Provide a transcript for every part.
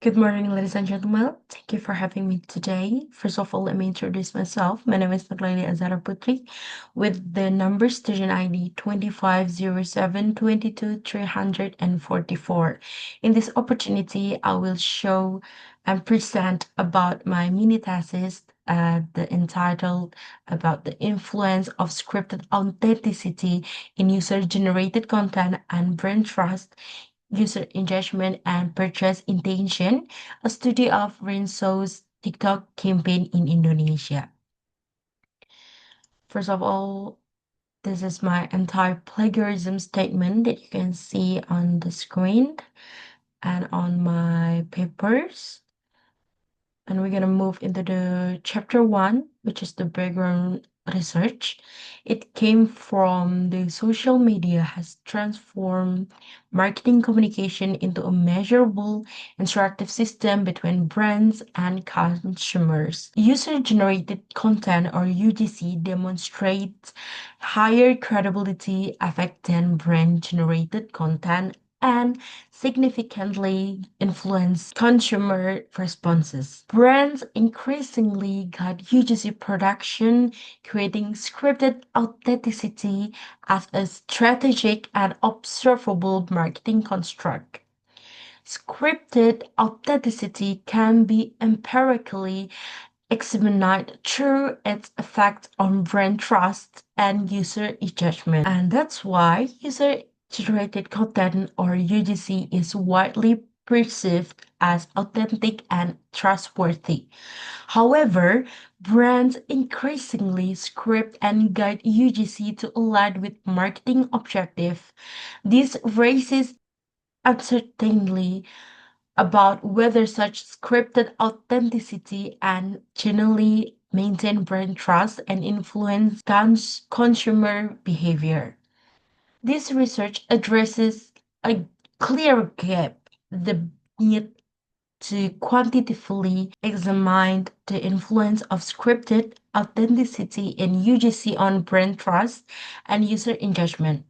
Good morning, ladies and gentlemen. Thank you for having me today. First of all, let me introduce myself. My name is Nurlaily Azhara Putri with the number student ID 2507222344. In this opportunity, I will show and present about my mini thesis entitled about the influence of scripted authenticity in user-generated content and brand trust, user engagement, and purchase intention, a study of Renzo's TikTok campaign in Indonesia. First of all, this is my entire plagiarism statement that you can see on the screen and on my papers. And we're gonna move into the chapter 1, which is the background research. It came from the social media has transformed marketing communication into a measurable interactive system between brands and consumers. User-generated content, or UGC, demonstrates higher credibility effect than brand-generated content and significantly influence consumer responses. Brands increasingly guide UGC production, creating scripted authenticity as a strategic and observable marketing construct. Scripted authenticity can be empirically examined through its effect on brand trust and user engagement. And that's why user generated content, or UGC, is widely perceived as authentic and trustworthy. However, brands increasingly script and guide UGC to align with marketing objectives. This raises uncertainty about whether such scripted authenticity and generally maintain brand trust and influence consumer behavior. This research addresses a clear gap, the need to quantitatively examine the influence of scripted authenticity in UGC on brand trust and user engagement,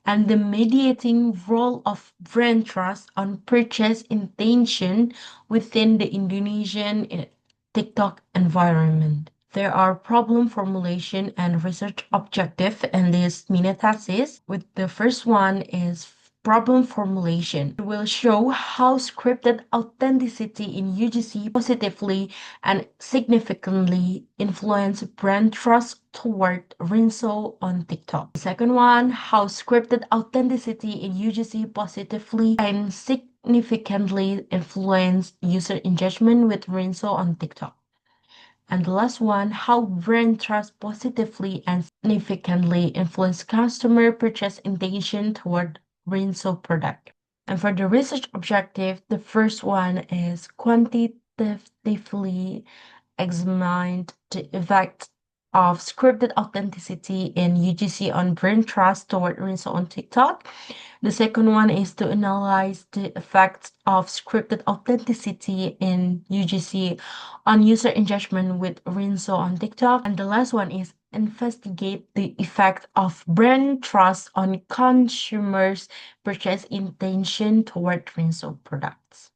and the mediating role of brand trust on purchase intention within the Indonesian TikTok environment. There are problem formulation and research objective in this mini thesis. With the first one is problem formulation. It will show how scripted authenticity in UGC positively and significantly influence brand trust toward Rinso on TikTok. The second one, how scripted authenticity in UGC positively and significantly influence user engagement with Rinso on TikTok. And the last one, how brand trust positively and significantly influence customer purchase intention toward Rinso product. And for the research objective, the first one is quantitatively examined the effect of scripted authenticity in UGC on brand trust toward Rinso on TikTok. The second one is to analyze the effects of scripted authenticity in UGC on user engagement with Rinso on TikTok. And the last one is investigate the effect of brand trust on consumers' purchase intention toward Rinso products.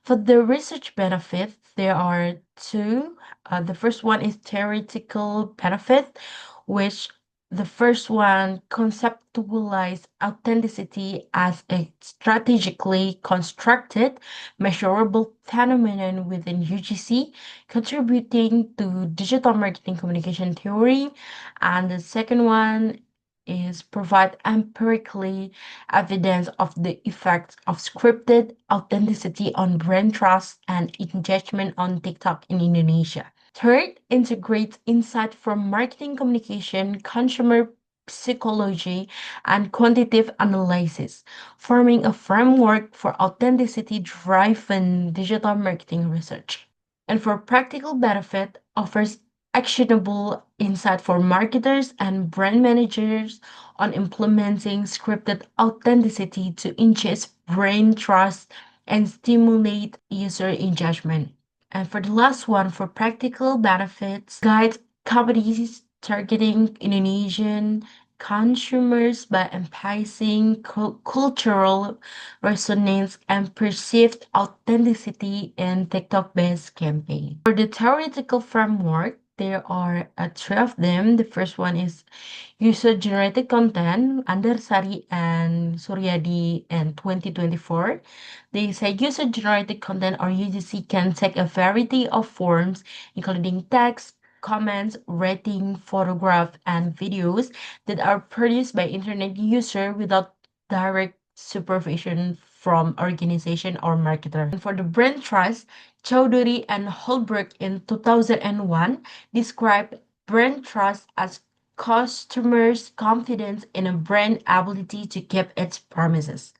For the research benefit, there are two. The first one is theoretical benefit, which the first one conceptualize authenticity as a strategically constructed, measurable phenomenon within UGC, contributing to digital marketing communication theory. And the second one is provide empirically evidence of the effects of scripted authenticity on brand trust and engagement on TikTok in Indonesia. Third, integrates insight from marketing communication, consumer psychology, and quantitative analysis, forming a framework for authenticity-driven digital marketing research. And for practical benefit, offers actionable insight for marketers and brand managers on implementing scripted authenticity to increase brand trust and stimulate user engagement. And for the last one, for practical benefits, guides companies targeting Indonesian consumers by emphasizing cultural resonance and perceived authenticity in TikTok-based campaign. For the theoretical framework, there are three of them. The first one is user-generated content under Sari and Suryadi in 2024. They say user-generated content or UGC can take a variety of forms, including text, comments, rating, photograph, and videos that are produced by internet user without direct supervision from organization or marketer. And for the brand trust, Chowdhury and Holbrook in 2001 described brand trust as customers' confidence in a brand ability to keep its promises.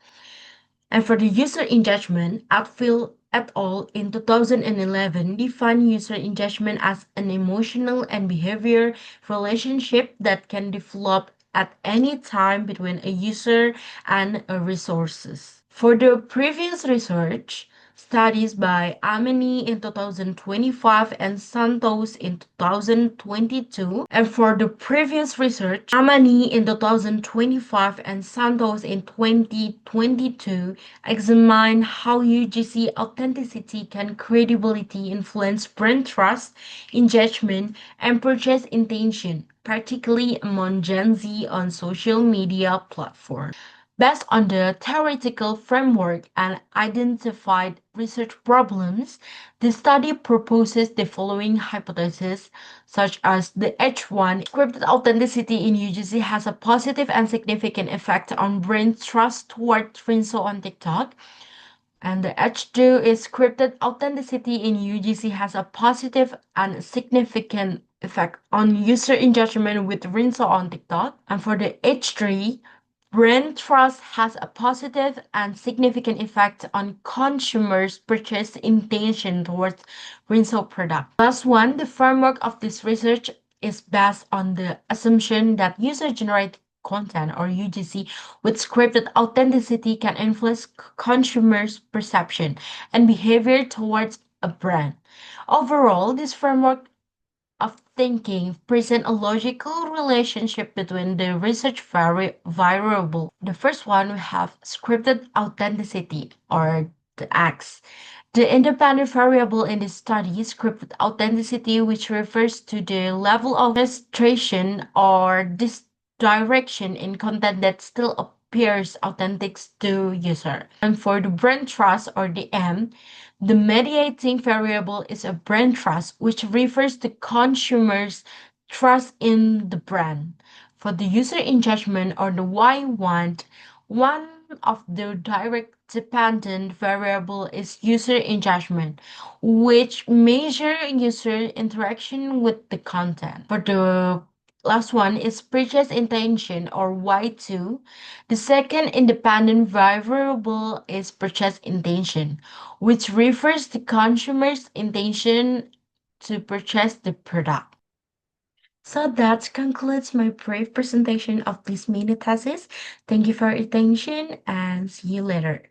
And for the user engagement, Atfield et al. In 2011 defined user engagement as an emotional and behavior relationship that can develop at any time between a user and a resources. For the previous research, studies by Amini in 2025 and Santos in 2022, and for the previous research, Amani in 2025 and Santos in 2022 examine how UGC authenticity can credibility influence brand trust, engagement, and purchase intention, particularly among Gen Z on social media platforms. Based on the theoretical framework and identified research problems, the study proposes the following hypotheses, such as the H1 scripted authenticity in UGC has a positive and significant effect on brand trust toward Rinso on TikTok. And the H2 is scripted authenticity in UGC has a positive and significant effect on user engagement with Rinso on TikTok. And for the H3, brand trust has a positive and significant effect on consumers' purchase intention towards Rinso product. Last one, the framework of this research is based on the assumption that user-generated content or UGC with scripted authenticity can influence consumers' perception and behavior towards a brand. Overall, this framework of thinking present a logical relationship between the research variable. The first one we have scripted authenticity or the X. The independent variable in this study is scripted authenticity, which refers to the level of illustration or direction in content that still appears authentic to user. And for the brand trust or the M, the mediating variable is a brand trust, which refers to consumers' trust in the brand. For the user engagement or the Y1, one of the direct dependent variable is user engagement, which measure user interaction with the content. For the last one is purchase intention or Y2. The second independent variable is purchase intention, which refers to consumers' intention to purchase the product. So that concludes my brief presentation of this mini thesis. Thank you for your attention and see you later.